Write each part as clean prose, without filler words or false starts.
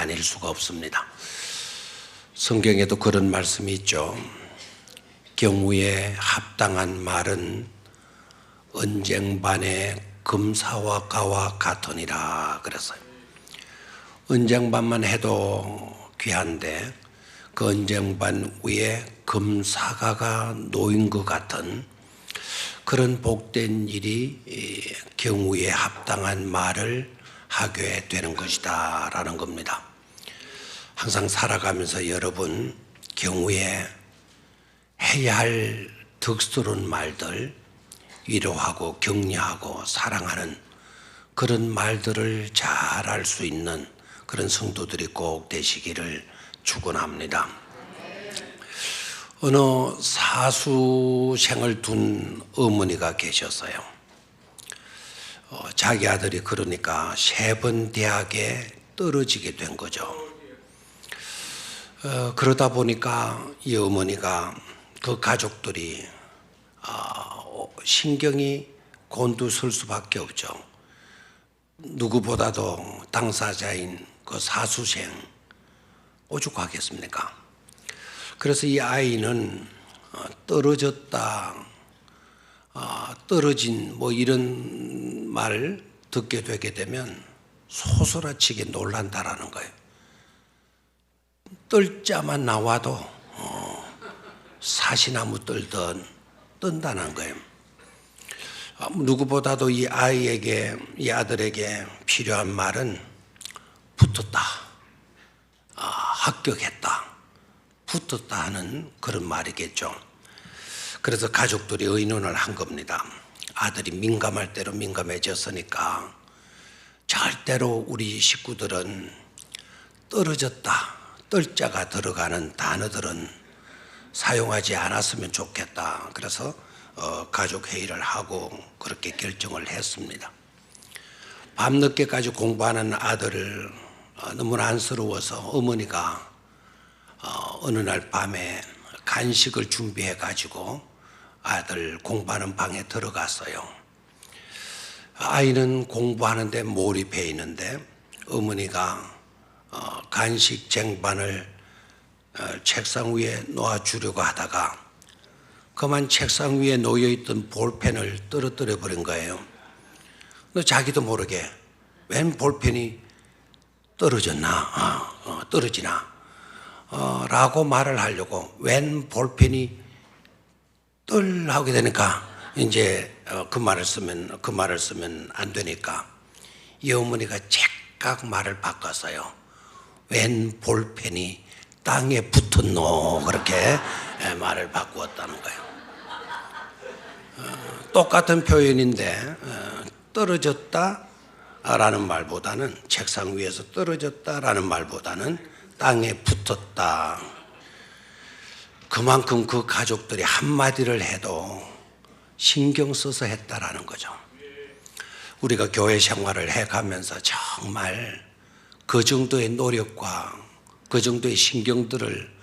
아닐 수가 없습니다. 성경에도 그런 말씀이 있죠. 경우에 합당한 말은 언쟁반의 금사와 가와 같으니라 그랬어요. 언쟁반만 해도 귀한데 그 언쟁반 위에 금사가가 놓인 것 같은 그런 복된 일이 경우에 합당한 말을 하게 되는 것이다 라는 겁니다. 항상 살아가면서 여러분 경우에 해야 할 덕스러운 말들, 위로하고 격려하고 사랑하는 그런 말들을 잘 할 수 있는 그런 성도들이 꼭 되시기를 축원합니다. 어느 사수생을 둔 어머니가 계셨어요. 자기 아들이 그러니까 3번 대학에 떨어지게 된 거죠. 그러다 보니까 이 어머니가 그 가족들이 신경이 곤두설 수밖에 없죠. 누구보다도 당사자인 그 사수생 오죽하겠습니까? 그래서 이 아이는 떨어졌다, 떨어진 뭐 이런 말을 듣게 되게 되면 소스라치게 놀란다라는 거예요. 뜰자만 나와도 사시나무 떨던 뜬다는 거예요. 누구보다도 이 아이에게, 이 아들에게 필요한 말은 붙었다, 합격했다, 붙었다 하는 그런 말이겠죠. 그래서 가족들이 의논을 한 겁니다. 아들이 민감할 대로 민감해졌으니까 절대로 우리 식구들은 떨어졌다, 떨자가 들어가는 단어들은 사용하지 않았으면 좋겠다. 그래서 가족 회의를 하고 그렇게 결정을 했습니다. 밤늦게까지 공부하는 아들을 너무나 안쓰러워서 어머니가 어느 날 밤에 간식을 준비해 가지고 아들 공부하는 방에 들어갔어요. 아이는 공부하는데 몰입해 있는데 어머니가 간식 쟁반을 책상 위에 놓아주려고 하다가 그만 책상 위에 놓여있던 볼펜을 떨어뜨려 버린 거예요. 근데 자기도 모르게 웬 볼펜이 떨어졌나, 떨어지나 라고 말을 하려고 웬 볼펜이 떨 하게 되니까 이제 그 말을 쓰면 안 되니까 이 어머니가 즉각 말을 바꿨어요. 웬 볼펜이 땅에 붙었노, 그렇게 말을 바꾸었다는 거예요. 똑같은 표현인데 떨어졌다 라는 말보다는, 책상 위에서 떨어졌다 라는 말보다는 땅에 붙었다. 그만큼 그 가족들이 한마디를 해도 신경 써서 했다라는 거죠. 우리가 교회 생활을 해가면서 정말 그 정도의 노력과 그 정도의 신경들을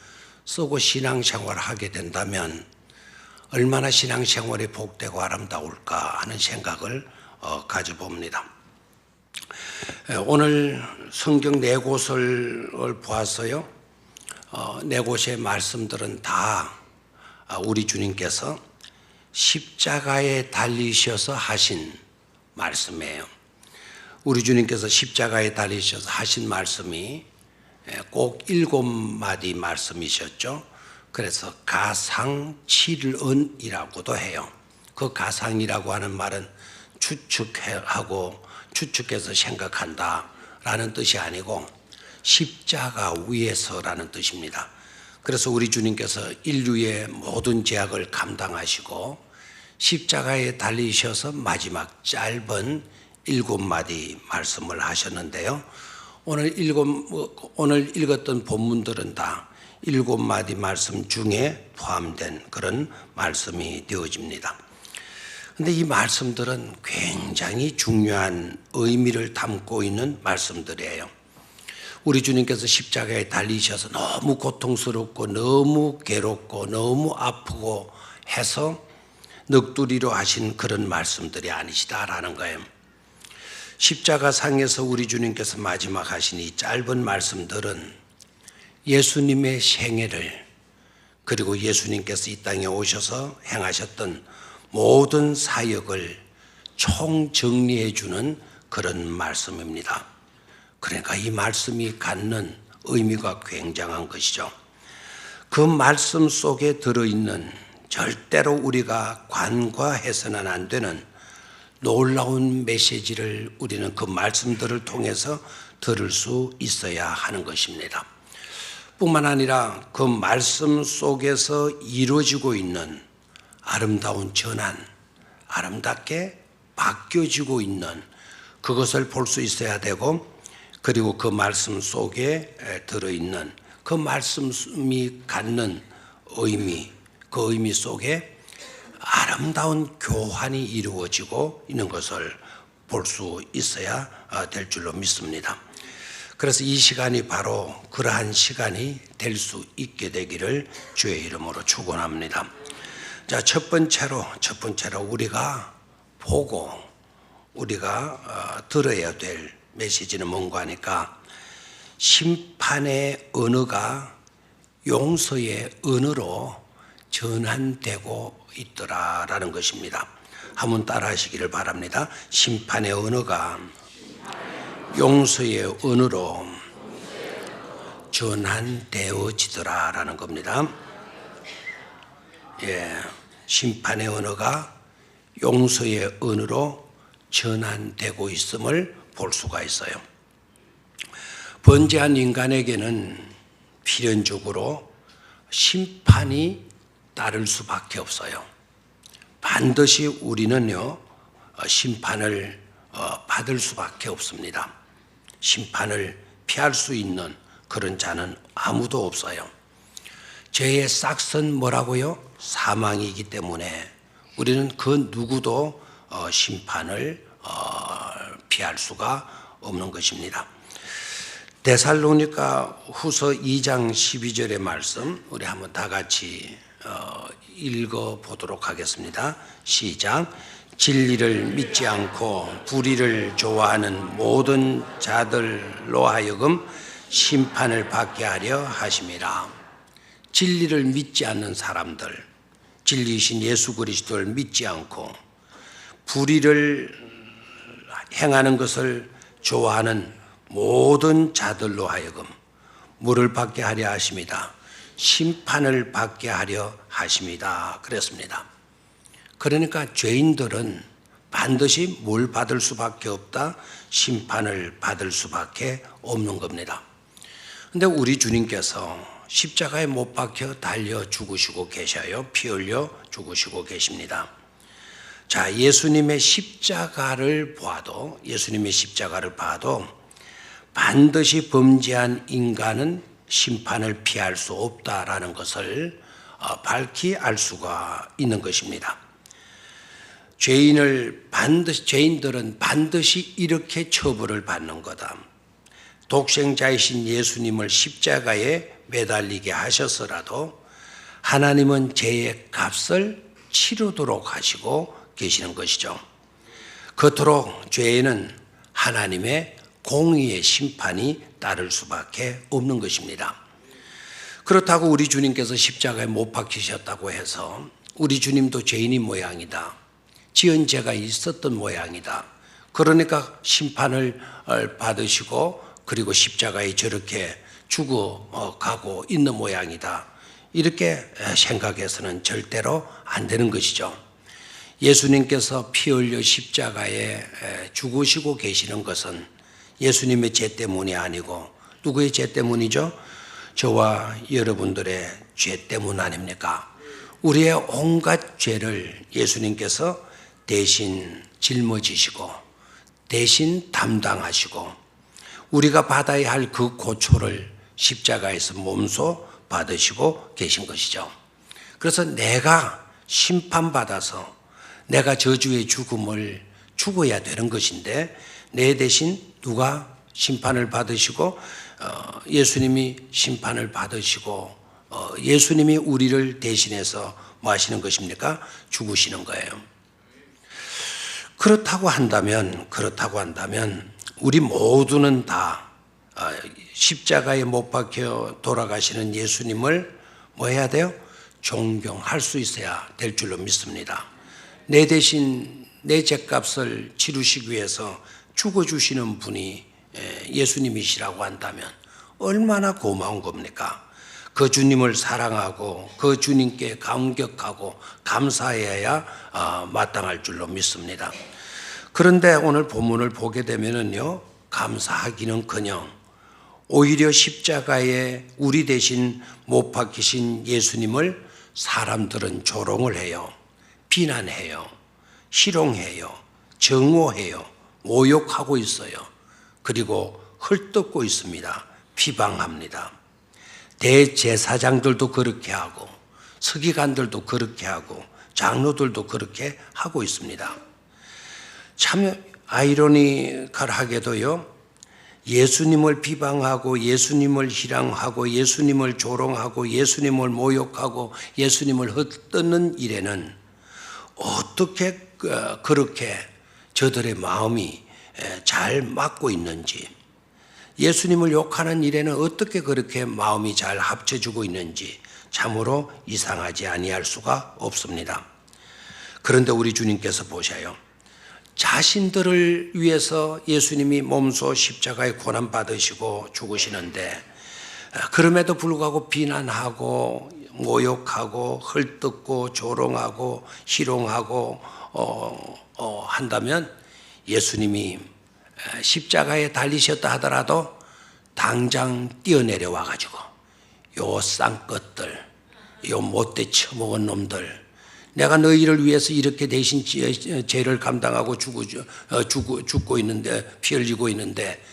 쓰고 신앙생활을 하게 된다면 얼마나 신앙생활이 복되고 아름다울까 하는 생각을 가져봅니다. 오늘 성경 4곳을 보았어요. 4곳의 말씀들은 다 우리 주님께서 십자가에 달리셔서 하신 말씀이에요. 우리 주님께서 십자가에 달리셔서 하신 말씀이 꼭 7마디 말씀이셨죠. 그래서 가상칠언이라고도 해요. 그 가상이라고 하는 말은 추측해서 생각한다 라는 뜻이 아니고 십자가 위에서라는 뜻입니다. 그래서 우리 주님께서 인류의 모든 죄악을 감당하시고 십자가에 달리셔서 마지막 짧은 7마디 말씀을 하셨는데요. 오늘 읽었던 본문들은 다 7마디 말씀 중에 포함된 그런 말씀이 되어집니다. 그런데 이 말씀들은 굉장히 중요한 의미를 담고 있는 말씀들이에요. 우리 주님께서 십자가에 달리셔서 너무 고통스럽고 너무 괴롭고 너무 아프고 해서 넋두리로 하신 그런 말씀들이 아니시다라는 거예요. 십자가 상에서 우리 주님께서 마지막 하신 이 짧은 말씀들은 예수님의 생애를, 그리고 예수님께서 이 땅에 오셔서 행하셨던 모든 사역을 총정리해 주는 그런 말씀입니다. 그러니까 이 말씀이 갖는 의미가 굉장한 것이죠. 그 말씀 속에 들어있는 절대로 우리가 간과해서는 안 되는 놀라운 메시지를 우리는 그 말씀들을 통해서 들을 수 있어야 하는 것입니다. 뿐만 아니라 그 말씀 속에서 이루어지고 있는 아름다운 전환, 아름답게 바뀌어지고 있는 그것을 볼 수 있어야 되고, 그리고 그 말씀 속에 들어있는 그 말씀이 갖는 의미, 그 의미 속에 아름다운 교환이 이루어지고 있는 것을 볼 수 있어야 될 줄로 믿습니다. 그래서 이 시간이 바로 그러한 시간이 될 수 있게 되기를 주의 이름으로 축원합니다. 자, 첫 번째로 우리가 보고 우리가 들어야 될 메시지는 뭔가 하니까, 심판의 언어가 용서의 언어로 전환되고 있더라라는 것입니다. 한번 따라 하시기를 바랍니다. 심판의 언어가 용서의 언어로 전환되어지더라라는 겁니다. 심판의 언어가 용서의 언어로 전환되고 있음을 볼 수가 있어요. 번제한 인간에게는 필연적으로 심판이 따를 수밖에 없어요. 반드시 우리는요, 심판을 받을 수밖에 없습니다. 심판을 피할 수 있는 그런 자는 아무도 없어요. 죄의 싹은 뭐라고요? 사망이기 때문에 우리는 그 누구도 심판을 피할 수가 없는 것입니다. 데살로니가 후서 2장 12절의 말씀 우리 한번 다 같이 읽어보도록 하겠습니다. 시작. 진리를 믿지 않고 불의를 좋아하는 모든 자들로 하여금 심판을 받게 하려 하심이라. 진리를 믿지 않는 사람들, 진리이신 예수 그리스도를 믿지 않고 불의를 행하는 것을 좋아하는 모든 자들로 하여금 뭐를 받게 하려 하심이다. 심판을 받게 하려 하심이다. 그랬습니다. 그러니까 죄인들은 반드시 뭘 받을 수밖에 없다? 심판을 받을 수밖에 없는 겁니다. 그런데 우리 주님께서 십자가에 못 박혀 달려 죽으시고 계셔요. 피 흘려 죽으시고 계십니다. 자, 예수님의 십자가를 봐도 반드시 범죄한 인간은 심판을 피할 수 없다라는 것을 밝히 알 수가 있는 것입니다. 죄인들은 반드시 이렇게 처벌을 받는 거다. 독생자이신 예수님을 십자가에 매달리게 하셔서라도 하나님은 죄의 값을 치르도록 하시고 계시는 것이죠. 그토록 죄에는 하나님의 공의의 심판이 따를 수밖에 없는 것입니다. 그렇다고 우리 주님께서 십자가에 못 박히셨다고 해서 우리 주님도 죄인인 모양이다, 지은 죄가 있었던 모양이다, 그러니까 심판을 받으시고 그리고 십자가에 저렇게 죽어가고 있는 모양이다, 이렇게 생각해서는 절대로 안 되는 것이죠. 예수님께서 피 흘려 십자가에 죽으시고 계시는 것은 예수님의 죄 때문이 아니고 누구의 죄 때문이죠? 저와 여러분들의 죄 때문 아닙니까? 우리의 온갖 죄를 예수님께서 대신 짊어지시고 대신 담당하시고 우리가 받아야 할 그 고초를 십자가에서 몸소 받으시고 계신 것이죠. 그래서 내가 심판받아서 내가 저주의 죽음을 죽어야 되는 것인데 내 대신 누가 심판을 받으시고 예수님이 심판을 받으시고 예수님이 우리를 대신해서 뭐 하시는 것입니까? 죽으시는 거예요. 그렇다고 한다면 우리 모두는 다 십자가에 못 박혀 돌아가시는 예수님을 뭐 해야 돼요? 존경할 수 있어야 될 줄로 믿습니다. 내 대신 내 죗값을 치르시기 위해서 죽어주시는 분이 예수님이시라고 한다면 얼마나 고마운 겁니까? 그 주님을 사랑하고 그 주님께 감격하고 감사해야 마땅할 줄로 믿습니다. 그런데 오늘 본문을 보게 되면은요, 감사하기는커녕 오히려 십자가에 우리 대신 못 박히신 예수님을 사람들은 조롱을 해요. 비난해요. 희롱해요. 정오해요. 모욕하고 있어요. 그리고 헐뜯고 있습니다. 비방합니다. 대제사장들도 그렇게 하고 서기관들도 그렇게 하고 장로들도 그렇게 하고 있습니다. 참 아이러니컬하게도요, 예수님을 비방하고 예수님을 희롱하고 예수님을 조롱하고 예수님을 모욕하고 예수님을 헛뜯는 일에는 어떻게 그렇게 저들의 마음이 잘 맞고 있는지, 예수님을 욕하는 일에는 어떻게 그렇게 마음이 잘 합쳐지고 있는지 참으로 이상하지 아니할 수가 없습니다. 그런데 우리 주님께서 보셔요. 자신들을 위해서 예수님이 몸소 십자가에 고난 받으시고 죽으시는데 그럼에도 불구하고 비난하고 모욕하고 헐뜯고 조롱하고 희롱하고 한다면 예수님이 십자가에 달리셨다 하더라도 당장 뛰어내려와 가지고 요 쌍것들, 요 못돼 처먹은 놈들, 내가 너희를 위해서 이렇게 대신 죄를 감당하고 죽고 있는데, 피 흘리고 있는데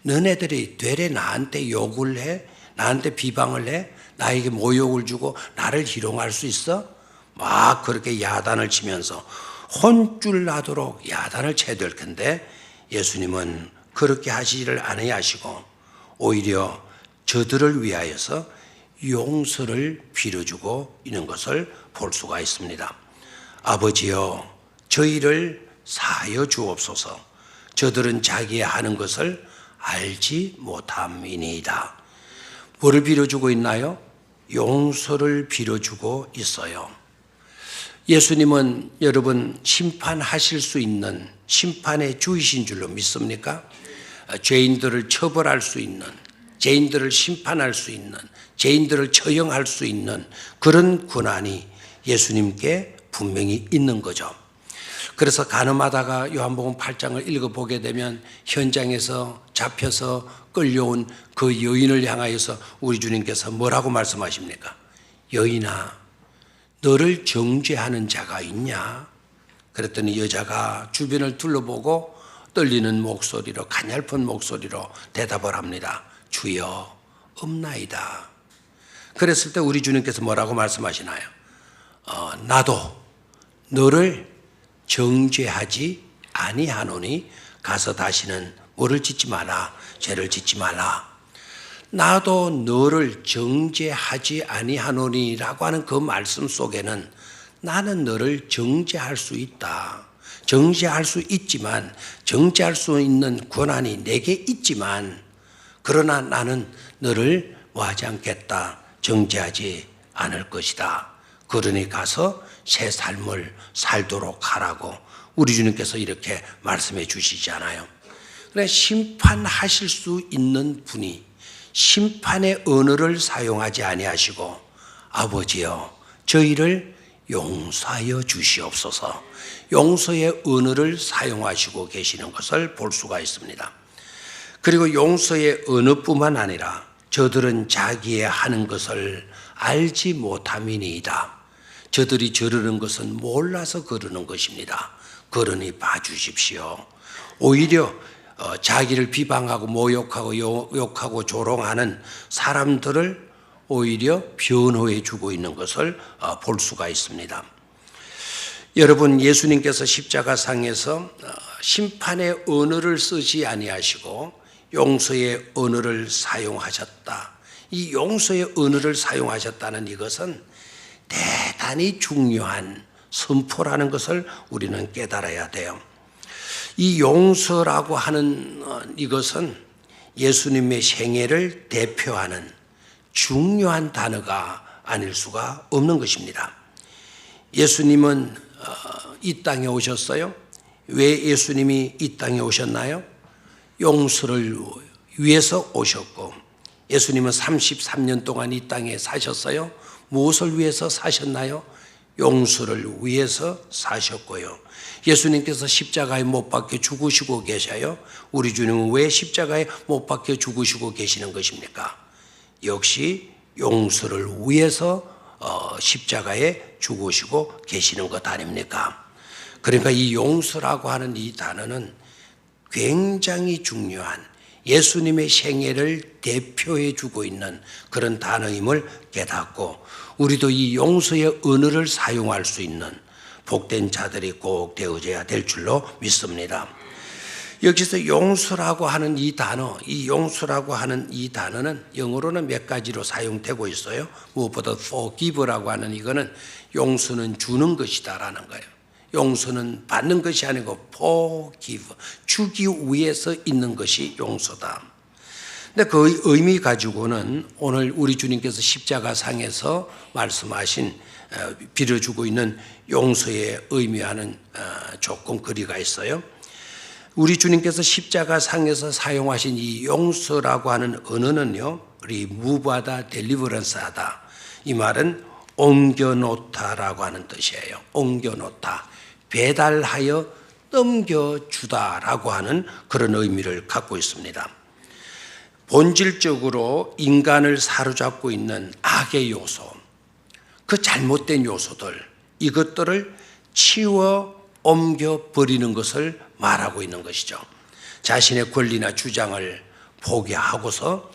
너네들이 되레 나한테 욕을 해? 나한테 비방을 해? 나에게 모욕을 주고 나를 희롱할 수 있어? 막 그렇게 야단을 치면서 혼쭐 나도록 야단을 쳐야 될 텐데 예수님은 그렇게 하시지를 아니하시고 오히려 저들을 위하여서 용서를 빌어주고 있는 것을 볼 수가 있습니다. 아버지여, 저희를 사하여 주옵소서. 저들은 자기의 하는 것을 알지 못함이니이다. 뭐를 빌어주고 있나요? 용서를 빌어주고 있어요. 예수님은 여러분 심판하실 수 있는 심판의 주이신 줄로 믿습니까? 죄인들을 처벌할 수 있는, 죄인들을 심판할 수 있는, 죄인들을 처형할 수 있는 그런 권한이 예수님께 분명히 있는 거죠. 그래서 가늠하다가 요한복음 8장을 읽어보게 되면 현장에서 잡혀서 끌려온 그 여인을 향하여서 우리 주님께서 뭐라고 말씀하십니까? 여인아, 너를 정죄하는 자가 있냐? 그랬더니 여자가 주변을 둘러보고 떨리는 목소리로, 가냘픈 목소리로 대답을 합니다. 주여, 없나이다. 그랬을 때 우리 주님께서 뭐라고 말씀하시나요? 나도 너를 정죄하지 아니하노니 가서 다시는 뭐를 짓지 마라, 죄를 짓지 마라. 나도 너를 정죄하지 아니하노니라고 하는 그 말씀 속에는 나는 너를 정죄할 수 있다. 정죄할 수 있지만, 정죄할 수 있는 권한이 내게 있지만, 그러나 나는 너를 뭐하지 않겠다. 정죄하지 않을 것이다. 그러니 가서 새 삶을 살도록 하라고 우리 주님께서 이렇게 말씀해 주시잖아요. 그래, 심판하실 수 있는 분이 심판의 언어를 사용하지 아니하시고 아버지여, 저희를 용서하여 주시옵소서, 용서의 언어를 사용하시고 계시는 것을 볼 수가 있습니다. 그리고 용서의 언어뿐만 아니라 저들은 자기의 하는 것을 알지 못함이니이다. 저들이 저르는 것은 몰라서 그러는 것입니다. 그러니 봐주십시오. 오히려 자기를 비방하고 모욕하고 욕하고 조롱하는 사람들을 오히려 변호해 주고 있는 것을 볼 수가 있습니다. 여러분, 예수님께서 십자가상에서 심판의 언어를 쓰지 아니하시고 용서의 언어를 사용하셨다. 이 용서의 언어를 사용하셨다는 이것은 대단히 중요한 선포라는 것을 우리는 깨달아야 돼요. 이 용서라고 하는 이것은 예수님의 생애를 대표하는 중요한 단어가 아닐 수가 없는 것입니다. 예수님은 이 땅에 오셨어요. 왜 예수님이 이 땅에 오셨나요? 용서를 위해서 오셨고, 예수님은 33년 동안 이 땅에 사셨어요. 무엇을 위해서 사셨나요? 용서를 위해서 사셨고요. 예수님께서 십자가에 못 박혀 죽으시고 계셔요. 우리 주님은 왜 십자가에 못 박혀 죽으시고 계시는 것입니까? 역시 용서를 위해서 십자가에 죽으시고 계시는 것 아닙니까? 그러니까 이 용서라고 하는 이 단어는 굉장히 중요한 예수님의 생애를 대표해 주고 있는 그런 단어임을 깨닫고, 우리도 이 용서의 언어를 사용할 수 있는 복된 자들이 꼭 되어져야 될 줄로 믿습니다. 여기서 용서라고 하는 이 단어, 이 용서라고 하는 이 단어는 영어로는 몇 가지로 사용되고 있어요. 무엇보다 forgive라고 하는 이거는 용서는 주는 것이다라는 거예요. 용서는 받는 것이 아니고 forgive, 주기 위해서 있는 것이 용서다. 근데 그 의미 가지고는 오늘 우리 주님께서 십자가상에서 말씀하신 빌어주고 있는 용서의 의미와는 조금 거리가 있어요. 우리 주님께서 십자가상에서 사용하신 이 용서라고 하는 언어는요, remove하다, deliverance하다. 이 말은 옮겨놓다라고 하는 뜻이에요. 옮겨놓다, 배달하여 넘겨주다라고 하는 그런 의미를 갖고 있습니다. 본질적으로 인간을 사로잡고 있는 악의 요소, 그 잘못된 요소들, 이것들을 치워 옮겨버리는 것을 말하고 있는 것이죠. 자신의 권리나 주장을 포기하고서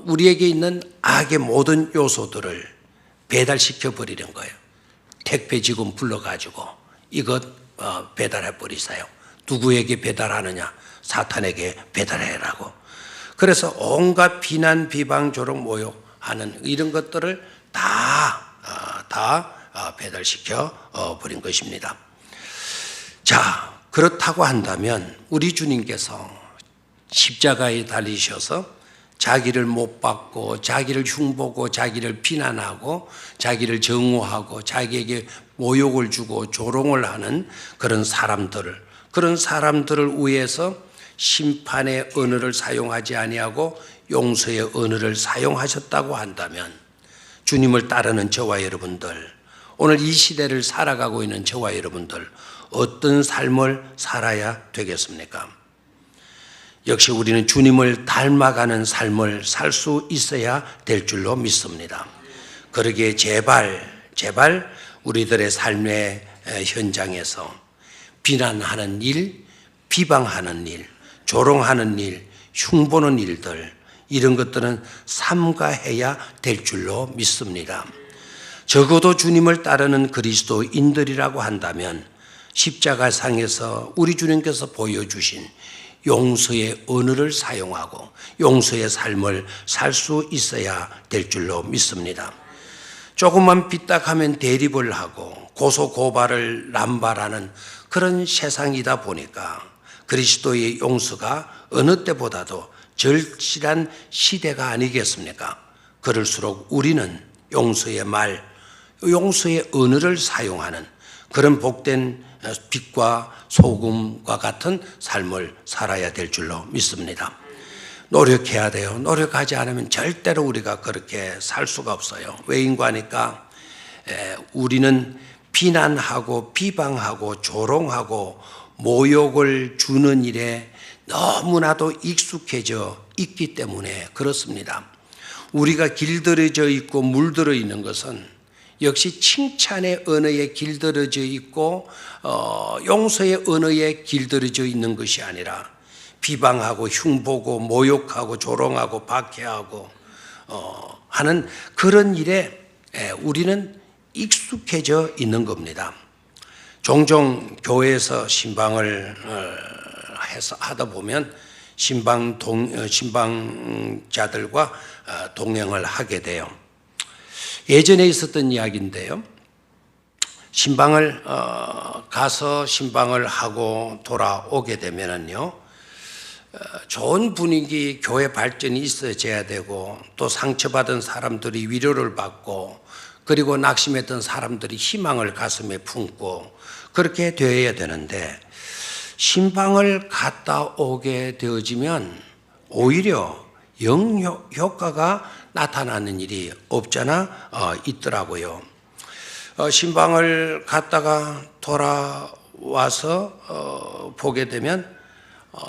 우리에게 있는 악의 모든 요소들을 배달시켜 버리는 거예요. 택배 직원 불러가지고 이것 배달해 버리세요. 누구에게 배달하느냐? 사탄에게 배달해라고. 그래서 온갖 비난, 비방, 조롱, 모욕하는 이런 것들을 다 배달시켜 버린 것입니다. 자, 그렇다고 한다면 우리 주님께서 십자가에 달리셔서 자기를 못 받고 자기를 흉보고 자기를 비난하고 자기를 정오하고 자기에게 모욕을 주고 조롱을 하는 그런 사람들을 위해서 심판의 언어를 사용하지 아니하고 용서의 언어를 사용하셨다고 한다면, 주님을 따르는 저와 여러분들, 오늘 이 시대를 살아가고 있는 저와 여러분들 어떤 삶을 살아야 되겠습니까? 역시 우리는 주님을 닮아가는 삶을 살 수 있어야 될 줄로 믿습니다. 그러기에 제발 우리들의 삶의 현장에서 비난하는 일, 비방하는 일, 조롱하는 일, 흉보는 일들, 이런 것들은 삼가해야 될 줄로 믿습니다. 적어도 주님을 따르는 그리스도인들이라고 한다면 십자가상에서 우리 주님께서 보여주신 용서의 언어를 사용하고 용서의 삶을 살 수 있어야 될 줄로 믿습니다. 조금만 삐딱하면 대립을 하고 고소고발을 남발하는 그런 세상이다 보니까 그리스도의 용서가 어느 때보다도 절실한 시대가 아니겠습니까? 그럴수록 우리는 용서의 말, 용서의 언어를 사용하는 그런 복된 빛과 소금과 같은 삶을 살아야 될 줄로 믿습니다. 노력해야 돼요. 노력하지 않으면 절대로 우리가 그렇게 살 수가 없어요. 왜인가 하니까 우리는 비난하고 비방하고 조롱하고 모욕을 주는 일에 너무나도 익숙해져 있기 때문에 그렇습니다. 우리가 길들여져 있고 물들어 있는 것은 역시 칭찬의 언어에 길들여져 있고 용서의 언어에 길들여져 있는 것이 아니라 비방하고 흉보고 모욕하고 조롱하고 박해하고 하는 그런 일에 우리는 익숙해져 있는 겁니다. 종종 교회에서 신방을 하다 보면 신방자들과 동행을 하게 돼요. 예전에 있었던 이야기인데요. 신방을 가서 신방을 하고 돌아오게 되면은요, 좋은 분위기, 교회 발전이 있어져야 되고, 또 상처받은 사람들이 위로를 받고, 그리고 낙심했던 사람들이 희망을 가슴에 품고, 그렇게 되어야 되는데, 신방을 갔다 오게 되어지면 오히려 역효과가 나타나는 일이 없잖아 있더라고요. 신방을 갔다가 돌아와서 보게 되면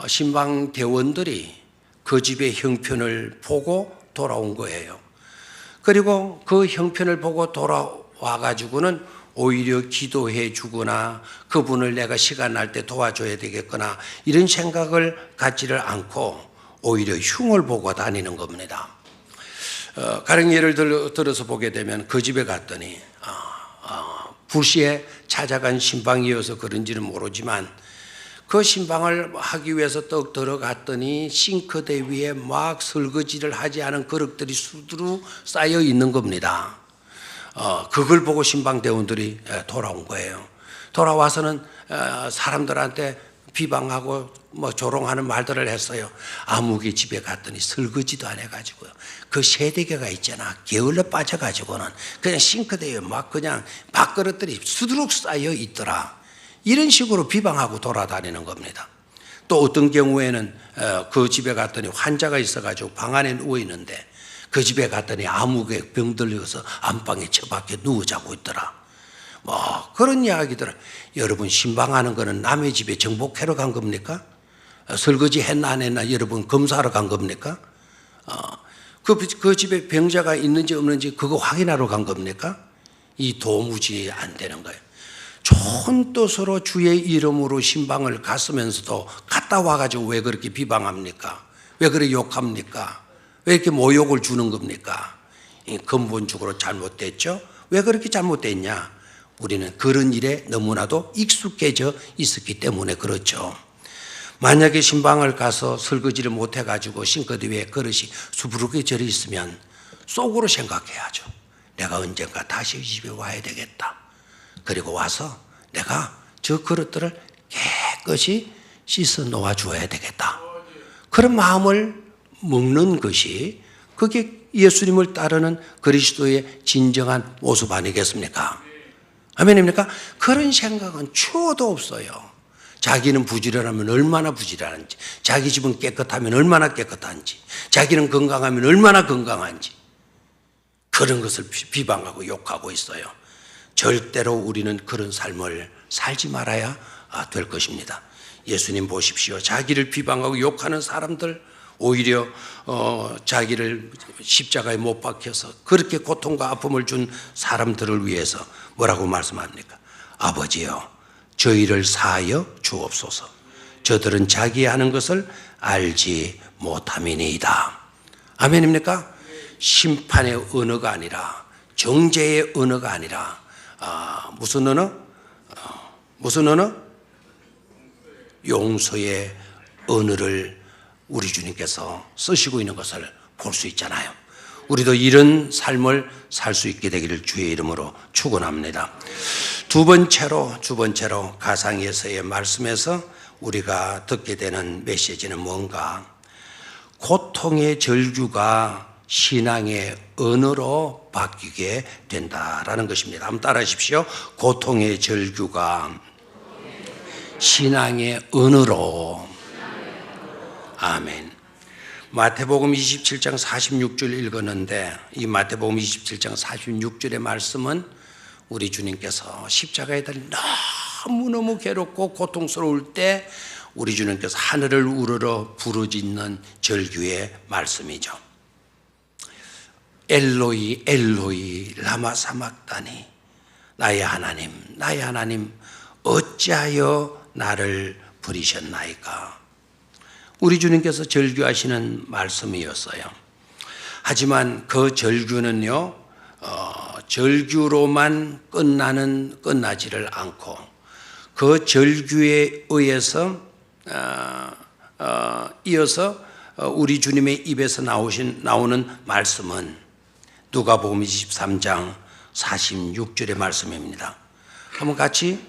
신방 대원들이 그 집의 형편을 보고 돌아온 거예요. 그리고 그 형편을 보고 돌아와 가지고는 오히려 기도해 주거나 그분을 내가 시간 날 때 도와줘야 되겠거나 이런 생각을 갖지를 않고 오히려 흉을 보고 다니는 겁니다. 가령 예를 들어서 보게 되면 그 집에 갔더니 불시에 찾아간 신방이어서 그런지는 모르지만 그 신방을 하기 위해서 떡 들어갔더니 싱크대 위에 막 설거지를 하지 않은 그릇들이 수두룩 쌓여 있는 겁니다. 그걸 보고 신방대원들이 돌아온 거예요. 돌아와서는 사람들한테 비방하고 조롱하는 말들을 했어요. 아무개 집에 갔더니 설거지도 안 해가지고요. 그 세대개가 있잖아. 게을러 빠져가지고는 그냥 싱크대에 막 그냥 밥그릇들이 수두룩 쌓여 있더라. 이런 식으로 비방하고 돌아다니는 겁니다. 또 어떤 경우에는 그 집에 갔더니 환자가 있어가지고 방 안에 누워 있는데 그 집에 갔더니 아무개 병들려서 안방에 처박혀 누워 자고 있더라. 그런 이야기들. 여러분, 신방하는 거는 남의 집에 정복하러 간 겁니까? 설거지 했나 안 했나 여러분 검사하러 간 겁니까? 그 집에 병자가 있는지 없는지 그거 확인하러 간 겁니까? 이 도무지 안 되는 거예요. 좋은 뜻으로 주의 이름으로 신방을 갔으면서도 갔다 와가지고 왜 그렇게 비방합니까? 왜 그렇게 욕합니까? 왜 이렇게 모욕을 주는 겁니까? 근본적으로 잘못됐죠? 왜 그렇게 잘못됐냐? 우리는 그런 일에 너무나도 익숙해져 있었기 때문에 그렇죠. 만약에 신방을 가서 설거지를 못해가지고 싱크대 위에 그릇이 수부르게 절여 있으면 속으로 생각해야죠. 내가 언젠가 다시 이 집에 와야 되겠다. 그리고 와서 내가 저 그릇들을 깨끗이 씻어 놓아 주어야 되겠다. 그런 마음을 먹는 것이 그게 예수님을 따르는 그리스도의 진정한 모습 아니겠습니까? 아멘입니까? 그런 생각은 추워도 없어요. 자기는 부지런하면 얼마나 부지런한지, 자기 집은 깨끗하면 얼마나 깨끗한지, 자기는 건강하면 얼마나 건강한지, 그런 것을 비방하고 욕하고 있어요. 절대로 우리는 그런 삶을 살지 말아야 될 것입니다. 예수님 보십시오. 자기를 비방하고 욕하는 사람들, 오히려 자기를 십자가에 못 박혀서 그렇게 고통과 아픔을 준 사람들을 위해서 뭐라고 말씀합니까? 아버지여, 저희를 사하여 주옵소서. 저들은 자기 하는 것을 알지 못함이니이다. 아멘입니까? 심판의 언어가 아니라, 정죄의 언어가 아니라 무슨 언어? 무슨 언어? 용서의 언어를 우리 주님께서 쓰시고 있는 것을 볼 수 있잖아요. 우리도 이런 삶을 살 수 있게 되기를 주의 이름으로 축원합니다. 두 번째로 가상에서의 말씀에서 우리가 듣게 되는 메시지는 뭔가? 고통의 절규가 신앙의 언어로 바뀌게 된다라는 것입니다. 한번 따라 하십시오. 고통의 절규가 신앙의 언어로. 아멘. 마태복음 27장 46절 읽었는데 이 마태복음 27장 46절의 말씀은 우리 주님께서 십자가에 달려 너무너무 괴롭고 고통스러울 때 우리 주님께서 하늘을 우러러 부르짖는 절규의 말씀이죠. 엘로이 엘로이 라마 사막다니, 나의 하나님 어찌하여 나를 버리셨나이까. 우리 주님께서 절규하시는 말씀이었어요. 하지만 그 절규는요, 절규로만 끝나지를 않고 그 절규에 의해서 이어서 우리 주님의 입에서 나오는 말씀은 누가복음 23장 46절의 말씀입니다. 한번 같이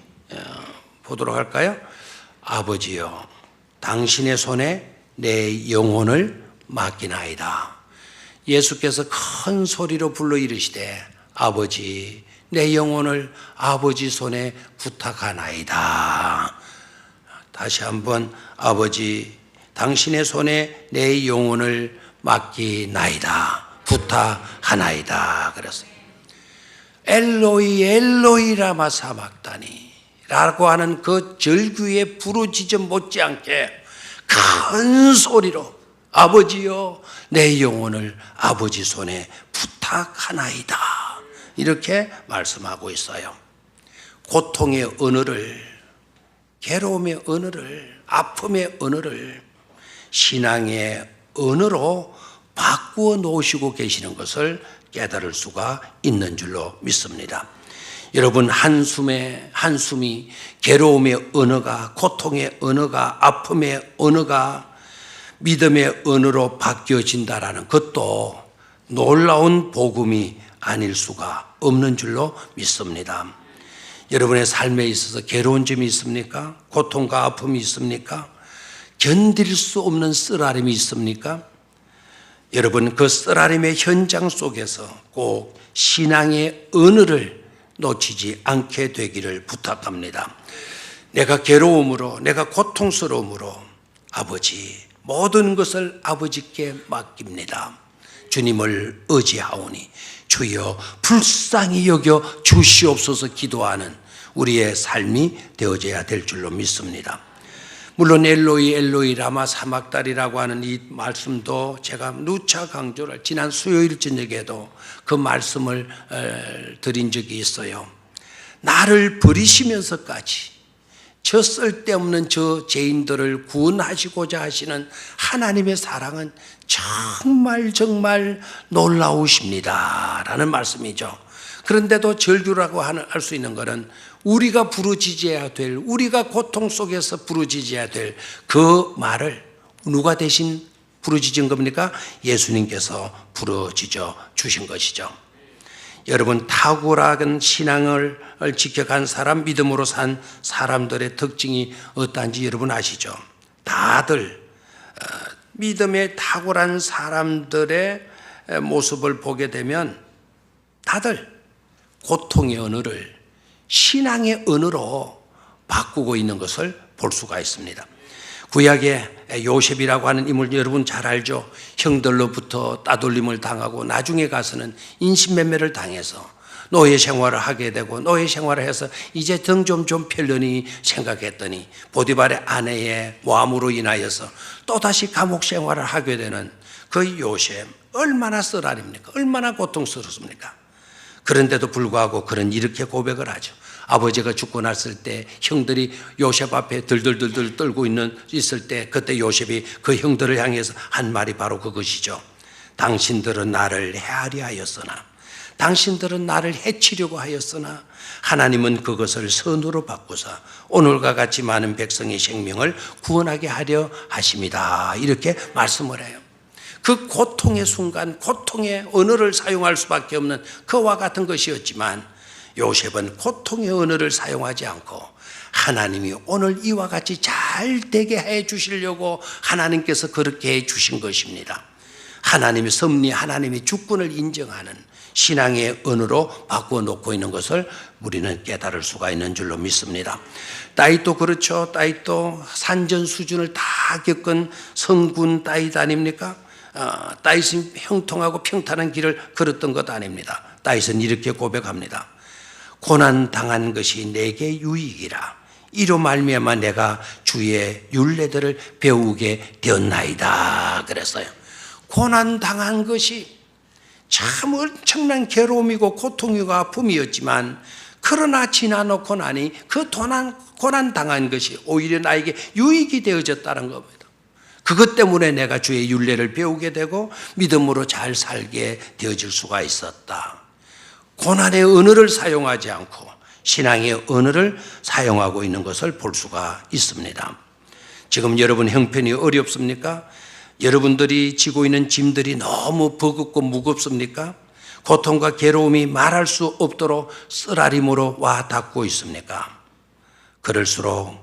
보도록 할까요? 아버지여, 당신의 손에 내 영혼을 맡기나이다. 예수께서 큰 소리로 불러 이르시되 아버지, 내 영혼을 아버지 손에 부탁하나이다. 다시 한번 아버지, 당신의 손에 내 영혼을 맡기나이다. 부탁하나이다. 그랬어요. 엘로이 엘로이 라마 사막다니 라고 하는 그 절규에 부르짖어 못지않게 큰 소리로 아버지여, 내 영혼을 아버지 손에 부탁하나이다. 이렇게 말씀하고 있어요. 고통의 언어를, 괴로움의 언어를, 아픔의 언어를 신앙의 언어로 바꾸어 놓으시고 계시는 것을 깨달을 수가 있는 줄로 믿습니다. 여러분, 한숨이 괴로움의 언어가, 고통의 언어가, 아픔의 언어가 믿음의 언어로 바뀌어진다라는 것도 놀라운 복음이 아닐 수가 없는 줄로 믿습니다. 여러분의 삶에 있어서 괴로운 점이 있습니까? 고통과 아픔이 있습니까? 견딜 수 없는 쓰라림이 있습니까? 여러분, 그 쓰라림의 현장 속에서 꼭 신앙의 언어를 놓치지 않게 되기를 부탁합니다. 내가 괴로움으로, 내가 고통스러움으로 아버지, 모든 것을 아버지께 맡깁니다. 주님을 의지하오니 주여 불쌍히 여겨 주시옵소서 기도하는 우리의 삶이 되어져야 될 줄로 믿습니다. 물론 엘로이 엘로이 라마 사막다리라고 하는 이 말씀도 제가 누차 강조를 지난 수요일 저녁에도 그 말씀을 드린 적이 있어요. 나를 버리시면서까지 저 쓸데없는 저 죄인들을 구원하시고자 하시는 하나님의 사랑은 정말 정말 놀라우십니다 라는 말씀이죠. 그런데도 절규라고 할 수 있는 것은 우리가 부르짖어야 될, 우리가 고통 속에서 부르짖어야 될 그 말을 누가 대신 부르짖은 겁니까? 예수님께서 부르짖어 주신 것이죠. 여러분, 탁월한 신앙을 지켜간 사람, 믿음으로 산 사람들의 특징이 어떠한지 여러분 아시죠? 다들 믿음의 탁월한 사람들의 모습을 보게 되면 다들 고통의 언어를 신앙의 언어로 바꾸고 있는 것을 볼 수가 있습니다. 구약의 요셉이라고 하는 인물 여러분 잘 알죠? 형들로부터 따돌림을 당하고 나중에 가서는 인신매매를 당해서 노예 생활을 하게 되고, 노예 생활을 해서 이제 등 좀 편려니 생각했더니 보디발의 아내의 모함으로 인하여서 또다시 감옥 생활을 하게 되는 그 요셉, 얼마나 쓰라립니까? 얼마나 고통스럽습니까? 그런데도 불구하고 그는 이렇게 고백을 하죠. 아버지가 죽고 났을 때 형들이 요셉 앞에 들들들들 떨고 있을 때 그때 요셉이 그 형들을 향해서 한 말이 바로 그것이죠. 당신들은 나를 해하려 하였으나, 당신들은 나를 해치려고 하였으나 하나님은 그것을 선으로 바꾸사 오늘과 같이 많은 백성의 생명을 구원하게 하려 하십니다. 이렇게 말씀을 해요. 그 고통의 순간, 고통의 언어를 사용할 수밖에 없는 그와 같은 것이었지만 요셉은 고통의 언어를 사용하지 않고 하나님이 오늘 이와 같이 잘 되게 해 주시려고 하나님께서 그렇게 해 주신 것입니다. 하나님의 섭리, 하나님의 주권을 인정하는 신앙의 언어로 바꾸어 놓고 있는 것을 우리는 깨달을 수가 있는 줄로 믿습니다. 다윗도 그렇죠. 다윗도 산전 수준을 다 겪은 성군 다윗 아닙니까? 다윗은 형통하고 평탄한 길을 걸었던 것 아닙니다. 다윗은 이렇게 고백합니다. 고난 당한 것이 내게 유익이라. 이로 말미암아 내가 주의 율례들을 배우게 되었나이다. 그랬어요. 고난 당한 것이 참 엄청난 괴로움이고 고통이고 아픔이었지만, 그러나 지나놓고 나니 그 고난 당한 것이 오히려 나에게 유익이 되어졌다는 겁니다. 그것 때문에 내가 주의 율례를 배우게 되고 믿음으로 잘 살게 되어질 수가 있었다. 고난의 언어를 사용하지 않고 신앙의 언어를 사용하고 있는 것을 볼 수가 있습니다. 지금 여러분 형편이 어렵습니까? 여러분들이 지고 있는 짐들이 너무 버겁고 무겁습니까? 고통과 괴로움이 말할 수 없도록 쓰라림으로 와 닿고 있습니까? 그럴수록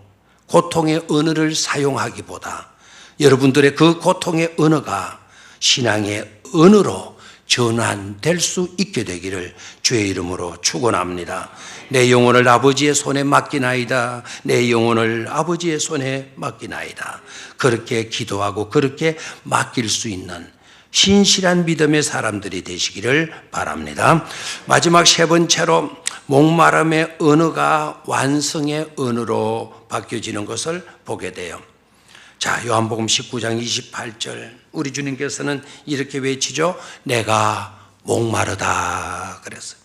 고통의 언어를 사용하기보다 여러분들의 그 고통의 언어가 신앙의 언어로 전환될 수 있게 되기를 주의 이름으로 축원합니다. 내 영혼을 아버지의 손에 맡기나이다. 내 영혼을 아버지의 손에 맡기나이다. 그렇게 기도하고 그렇게 맡길 수 있는 신실한 믿음의 사람들이 되시기를 바랍니다. 마지막 세 번째로 목마름의 언어가 완성의 언어로 바뀌어지는 것을 보게 돼요. 자, 요한복음 19장 28절 우리 주님께서는 이렇게 외치죠. 내가 목마르다 그랬어요.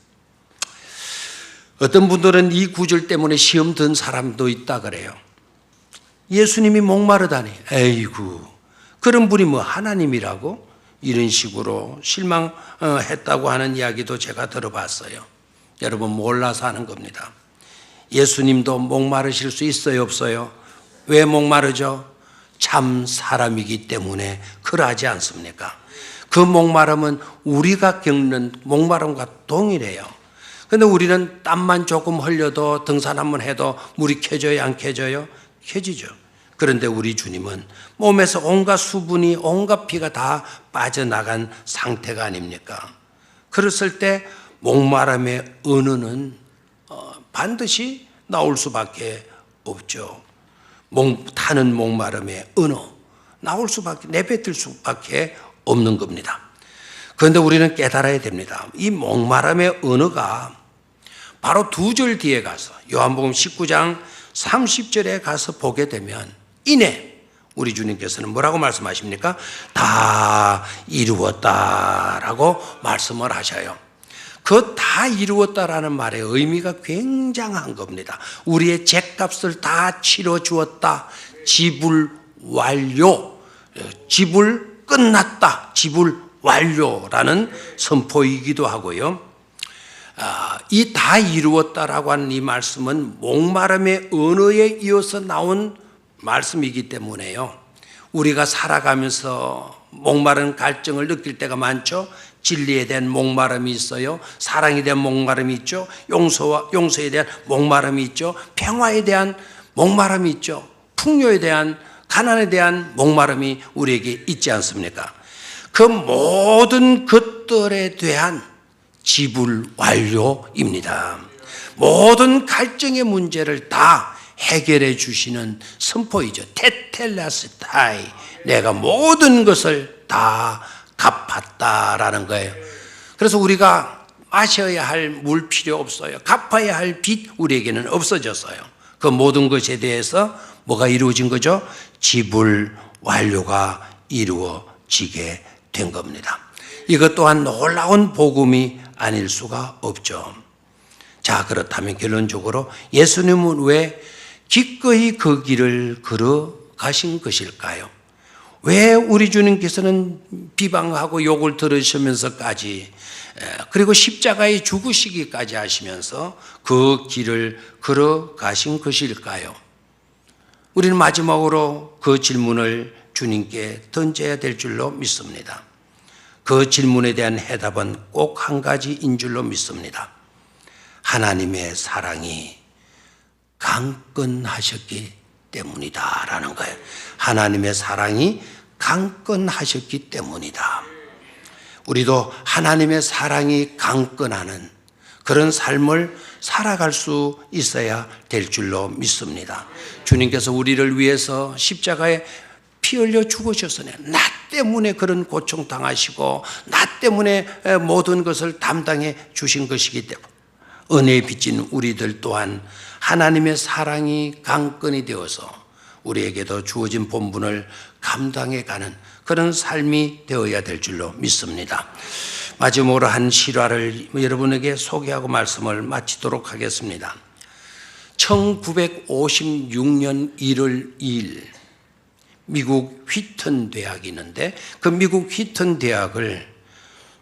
어떤 분들은 이 구절 때문에 시험 든 사람도 있다 그래요. 예수님이 목마르다니, 에이구, 그런 분이 뭐 하나님이라고? 이런 식으로 실망했다고 하는 이야기도 제가 들어봤어요. 여러분, 몰라서 하는 겁니다. 예수님도 목마르실 수 있어요, 없어요? 왜 목마르죠? 참 사람이기 때문에 그러하지 않습니까? 그 목마름은 우리가 겪는 목마름과 동일해요. 그런데 우리는 땀만 조금 흘려도 등산 한번 해도 물이 켜져요, 안 켜져요? 켜지죠. 그런데 우리 주님은 몸에서 온갖 수분이, 온갖 피가 다 빠져나간 상태가 아닙니까? 그랬을 때 목마름의 언어는 반드시 나올 수밖에 없죠. 타는 목마름의 언어 나올 수밖에, 내뱉을 수밖에 없는 겁니다. 그런데 우리는 깨달아야 됩니다. 이 목마름의 언어가 바로 두 절 뒤에 가서 요한복음 19장 30절에 가서 보게 되면 이내 우리 주님께서는 뭐라고 말씀하십니까? 다 이루었다라고 말씀을 하셔요. 그 다 이루었다라는 말의 의미가 굉장한 겁니다. 우리의 죗값을 다 치러 주었다. 지불 완료. 지불 끝났다. 지불 완료라는 선포이기도 하고요. 이 다 이루었다라고 하는 이 말씀은 목마름의 언어에 이어서 나온 말씀이기 때문에요. 우리가 살아가면서 목마른 갈증을 느낄 때가 많죠. 진리에 대한 목마름이 있어요. 사랑에 대한 목마름이 있죠. 용서에 대한 목마름이 있죠. 평화에 대한 목마름이 있죠. 풍요에 대한, 가난에 대한 목마름이 우리에게 있지 않습니까? 그 모든 것들에 대한 지불 완료입니다. 모든 갈증의 문제를 다 해결해 주시는 선포이죠. 테텔라스타이, 내가 모든 것을 다 갚았다라는 거예요. 그래서 우리가 마셔야 할 물 필요 없어요. 갚아야 할 빚 우리에게는 없어졌어요. 그 모든 것에 대해서 뭐가 이루어진 거죠? 지불 완료가 이루어지게 된 겁니다. 이것 또한 놀라운 복음이 아닐 수가 없죠. 자, 그렇다면 결론적으로 예수님은 왜 기꺼이 그 길을 걸어가신 것일까요? 왜 우리 주님께서는 비방하고 욕을 들으시면서까지, 그리고 십자가에 죽으시기까지 하시면서 그 길을 걸어가신 것일까요? 우리는 마지막으로 그 질문을 주님께 던져야 될 줄로 믿습니다. 그 질문에 대한 해답은 꼭 한 가지인 줄로 믿습니다. 하나님의 사랑이 강건하셨기 때문이다라는 거예요. 하나님의 사랑이 강건하셨기 때문이다. 우리도 하나님의 사랑이 강건하는 그런 삶을 살아갈 수 있어야 될 줄로 믿습니다. 주님께서 우리를 위해서 십자가에 피 흘려 죽으셨으니 나 때문에 그런 고통 당하시고 나 때문에 모든 것을 담당해 주신 것이기 때문에 은혜에 빚진 우리들 또한 하나님의 사랑이 강건이 되어서 우리에게도 주어진 본분을 감당해가는 그런 삶이 되어야 될 줄로 믿습니다. 마지막으로 한 실화를 여러분에게 소개하고 말씀을 마치도록 하겠습니다. 1956년 1월 2일 미국 휘튼 대학이 있는데 그 미국 휘튼 대학을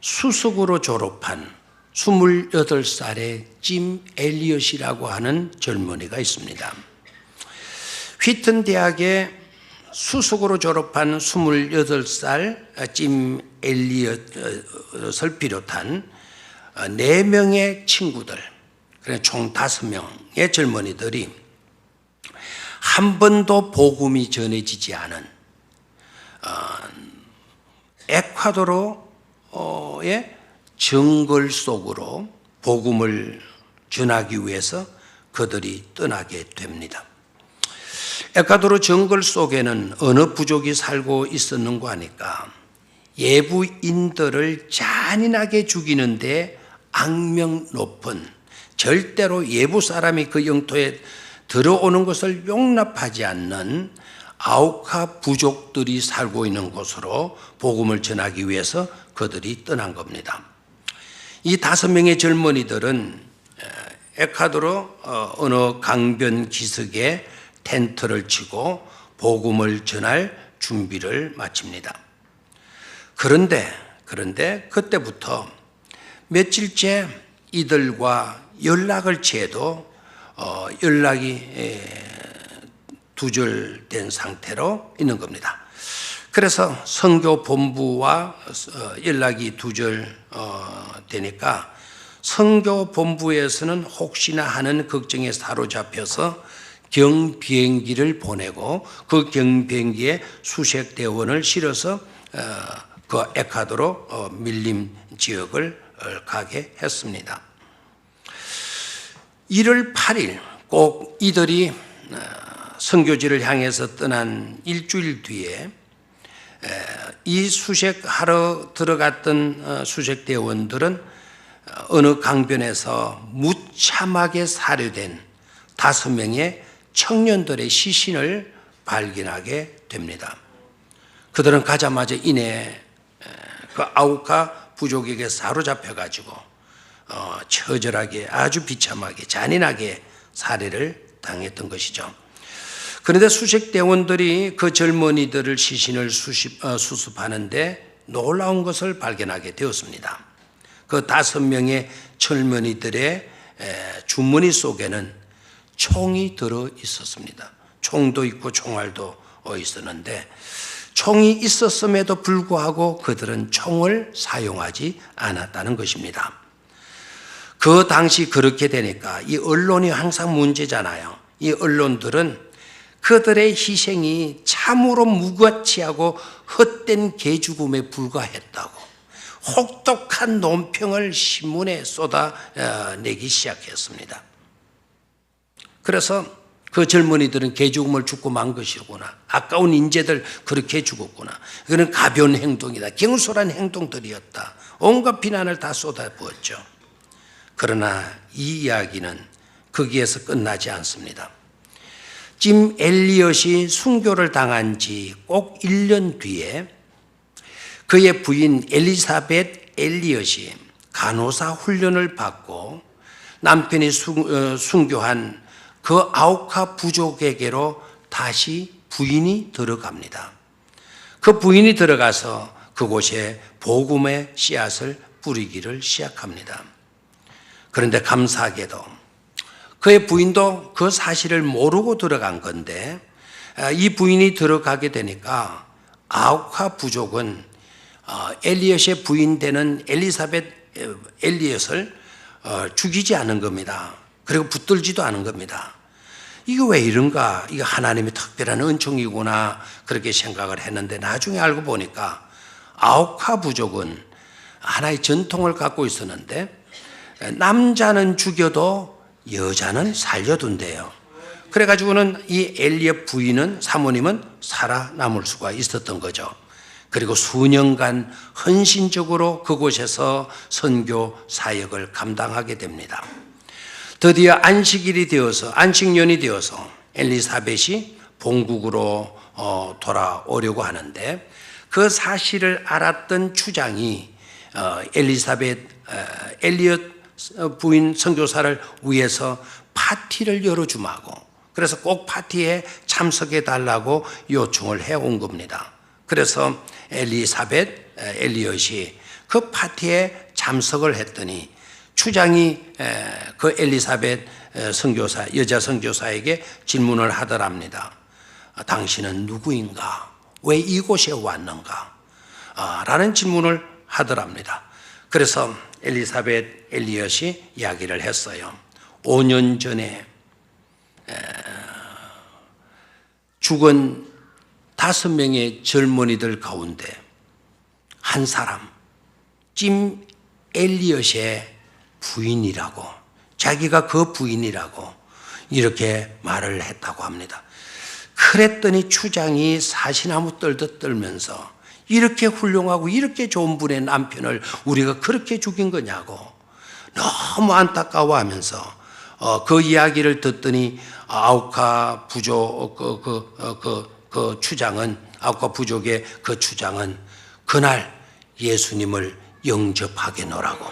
수석으로 졸업한 28살의 짐 엘리엇이라고 하는 젊은이가 있습니다. 휘튼 대학에 수석으로 졸업한 28살 짐 엘리엇을 비롯한 4명의 친구들, 그래 총 5명의 젊은이들이 한 번도 복음이 전해지지 않은 에콰도르의 정글 속으로 복음을 전하기 위해서 그들이 떠나게 됩니다. 에콰도르 정글 속에는 어느 부족이 살고 있었는가 하니까 예부인들을 잔인하게 죽이는데 악명 높은, 절대로 예부 사람이 그 영토에 들어오는 것을 용납하지 않는 아우카 부족들이 살고 있는 곳으로 복음을 전하기 위해서 그들이 떠난 겁니다. 이 5명의 젊은이들은 에콰도르 어느 강변 기슭에 텐트를 치고 복음을 전할 준비를 마칩니다. 그런데 그때부터 며칠째 이들과 연락을 취해도 연락이 두절된 상태로 있는 겁니다. 그래서 선교 본부와 연락이 두절되니까 선교 본부에서는 혹시나 하는 걱정에 사로잡혀서 경비행기를 보내고 그 경비행기에 수색 대원을 실어서 그 에콰도르 밀림 지역을 가게 했습니다. 1월 8일 꼭 이들이 선교지를 향해서 떠난 일주일 뒤에 이 수색하러 들어갔던 수색대원들은 어느 강변에서 무참하게 살해된 5명의 청년들의 시신을 발견하게 됩니다. 그들은 가자마자 이내 그 아우카 부족에게 사로잡혀가지고 처절하게, 아주 비참하게, 잔인하게 살해를 당했던 것이죠. 그런데 수색대원들이 그 젊은이들을 시신을 수습하는데 놀라운 것을 발견하게 되었습니다. 그 5명의 젊은이들의 주머니 속에는 총이 들어 있었습니다. 총도 있고 총알도 있었는데 총이 있었음에도 불구하고 그들은 총을 사용하지 않았다는 것입니다. 그 당시 그렇게 되니까 이 언론이 항상 문제잖아요. 이 언론들은 그들의 희생이 참으로 무가치하고 헛된 개죽음에 불과했다고 혹독한 논평을 신문에 쏟아내기 시작했습니다. 그래서 그 젊은이들은 개죽음을 죽고 만 것이구나, 아까운 인재들 그렇게 죽었구나, 그는 가벼운 행동이다, 경솔한 행동들이었다, 온갖 비난을 다 쏟아부었죠. 그러나 이 이야기는 거기에서 끝나지 않습니다. 짐 엘리엇이 순교를 당한 지 꼭 1년 뒤에 그의 부인 엘리사벳 엘리엇이 간호사 훈련을 받고 남편이 순교한 그 아우카 부족에게로 다시 부인이 들어갑니다. 그 부인이 들어가서 그곳에 복음의 씨앗을 뿌리기를 시작합니다. 그런데 감사하게도 그의 부인도 그 사실을 모르고 들어간 건데, 이 부인이 들어가게 되니까 아우카 부족은 엘리엇의 부인 되는 엘리사벳 엘리엇을 죽이지 않은 겁니다. 그리고 붙들지도 않은 겁니다. 이거 왜 이런가? 이거 하나님의 특별한 은총이구나, 그렇게 생각을 했는데 나중에 알고 보니까 아우카 부족은 하나의 전통을 갖고 있었는데 남자는 죽여도 여자는 살려둔대요. 그래가지고는 이 엘리엇 부인은, 사모님은 살아남을 수가 있었던 거죠. 그리고 수년간 헌신적으로 그곳에서 선교 사역을 감당하게 됩니다. 드디어 안식년이 되어서 엘리사벳이 본국으로 돌아오려고 하는데 그 사실을 알았던 추장이 엘리엇 부인 선교사를 위해서 파티를 열어주마고, 그래서 꼭 파티에 참석해 달라고 요청을 해온 겁니다. 그래서 엘리사벳 엘리엇이 그 파티에 참석을 했더니 추장이 그 엘리사벳 선교사, 여자 선교사에게 질문을 하더랍니다. 당신은 누구인가? 왜 이곳에 왔는가? 라는 질문을 하더랍니다. 그래서 엘리사벳 엘리엇이 이야기를 했어요. 5년 전에 죽은 5명의 젊은이들 가운데 한 사람, 짐 엘리엇의 부인이라고, 자기가 그 부인이라고 이렇게 말을 했다고 합니다. 그랬더니 추장이 사시나무 떨듯 떨면서 이렇게 훌륭하고 이렇게 좋은 분의 남편을 우리가 그렇게 죽인 거냐고 너무 안타까워하면서 그 이야기를 듣더니 아우카 부족 그 추장은, 아우카 부족의 그 추장은 그날 예수님을 영접하게 놓으라고.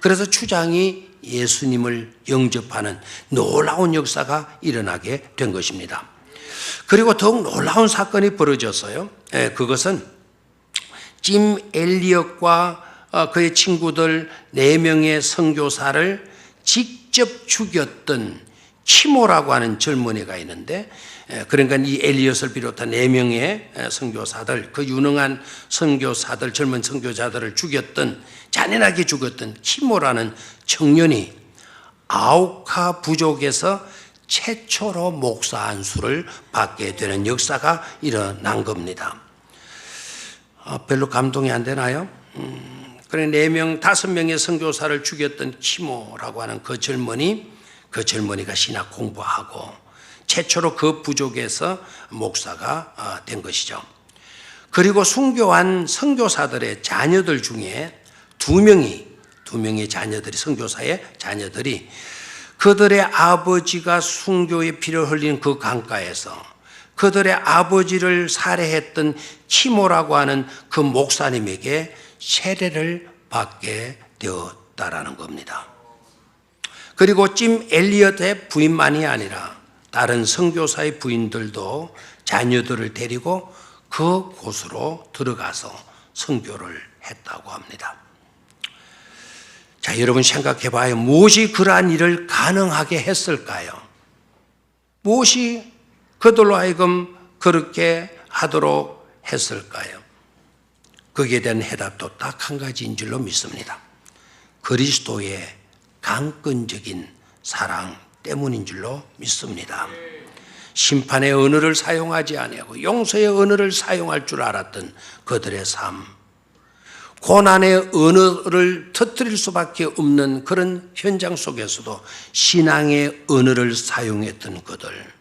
그래서 추장이 예수님을 영접하는 놀라운 역사가 일어나게 된 것입니다. 그리고 더욱 놀라운 사건이 벌어졌어요. 그것은 짐 엘리엇과 그의 친구들 4명의 선교사를 직접 죽였던 키모라고 하는 젊은이가 있는데, 그러니까 이 엘리엇을 비롯한 4명의 선교사들, 그 유능한 선교사들, 젊은 선교사들을 죽였던, 잔인하게 죽였던 키모라는 청년이 아우카 부족에서 최초로 목사 안수를 받게 되는 역사가 일어난 겁니다. 별로 감동이 안 되나요? 그래 5명의 선교사를 죽였던 키모라고 하는 그 젊은이가 신학 공부하고 최초로 그 부족에서 목사가 된 것이죠. 그리고 순교한 선교사들의 자녀들 중에 2명의 자녀들이, 선교사의 자녀들이 그들의 아버지가 순교의 피를 흘린 그 강가에서 그들의 아버지를 살해했던 키모라고 하는 그 목사님에게 세례를 받게 되었다라는 겁니다. 그리고 짐 엘리엇의 부인만이 아니라 다른 선교사의 부인들도 자녀들을 데리고 그 곳으로 들어가서 선교를 했다고 합니다. 자, 여러분 생각해 봐요. 무엇이 그러한 일을 가능하게 했을까요? 무엇이 그들로 하여금 그렇게 하도록 했을까요? 거기에 대한 해답도 딱 한 가지인 줄로 믿습니다. 그리스도의 강권적인 사랑 때문인 줄로 믿습니다. 심판의 언어를 사용하지 아니하고 용서의 언어를 사용할 줄 알았던 그들의 삶, 고난의 언어를 터뜨릴 수밖에 없는 그런 현장 속에서도 신앙의 언어를 사용했던 그들,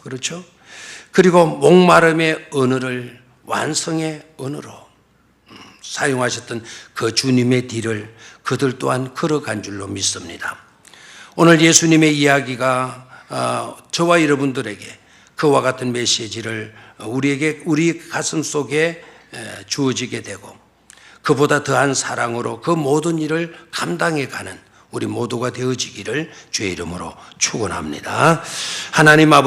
그렇죠? 그리고 목마름의 언어를 완성의 언어로 사용하셨던 그 주님의 뒤를 그들 또한 걸어간 줄로 믿습니다. 오늘 예수님의 이야기가 저와 여러분들에게 그와 같은 메시지를 우리 가슴 속에 주어지게 되고 그보다 더한 사랑으로 그 모든 일을 감당해가는 우리 모두가 되어지기를 주의 이름으로 축원합니다. 하나님 아버지,